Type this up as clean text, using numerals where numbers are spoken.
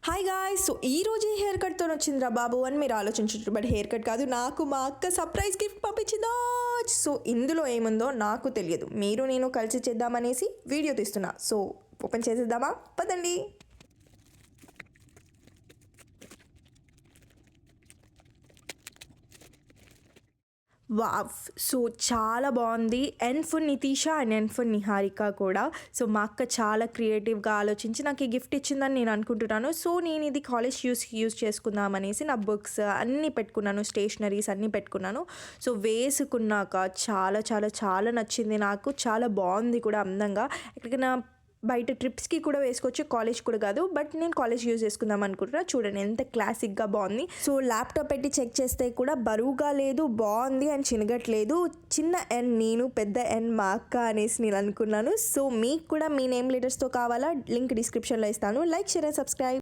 Hi guys. So ఈ రోజు ఈ హెయిర్ కట్తో వచ్చిందిరా బాబు అని మీరు ఆలోచించచ్చు. బట్ హెయిర్ కట్ కాదు, నాకు మా అక్క సర్ప్రైజ్ గిఫ్ట్ పంపించిందో. సో ఇందులో ఏముందో నాకు తెలియదు, మీరు నేను కలిసి చేద్దామనేసి వీడియో తీస్తున్నా. సో ఓపెన్ చేసేద్దామా? పదండి. వావ్! సో చాలా బాగుంది. And for Nitisha and for Niharika కూడా. సో మా అక్క చాలా క్రియేటివ్గా ఆలోచించి నాకు ఈ గిఫ్ట్ ఇచ్చిందని నేను అనుకుంటున్నాను. సో నేను ఇది కాలేజ్ యూస్ చేసుకుందాం అనేసి నా బుక్స్ అన్నీ పెట్టుకున్నాను, స్టేషనరీస్ అన్నీ పెట్టుకున్నాను. సో వేసుకున్నాక చాలా చాలా చాలా నచ్చింది నాకు. చాలా బాగుంది కూడా, అందంగా. ఎక్కడికైనా బయట ట్రిప్స్కి కూడా వేసుకోవచ్చు, కాలేజ్ కూడా కాదు. బట్ నేను కాలేజ్ యూజ్ చేసుకుందాం అనుకుంటున్నా. చూడండి ఎంత క్లాసిక్గా బాగుంది. సో ల్యాప్టాప్ పెట్టి చెక్ చేస్తే కూడా బరువుగా లేదు, బాగుంది అండ్ చినగట్లేదు. చిన్న ఎన్ నేను, పెద్ద ఎన్ మా అక్క అనేసి నేను అనుకున్నాను. సో మీకు కూడా మీ నేమ్ లెటర్స్తో కావాలా? లింక్ డిస్క్రిప్షన్లో ఇస్తాను. Like, share and subscribe.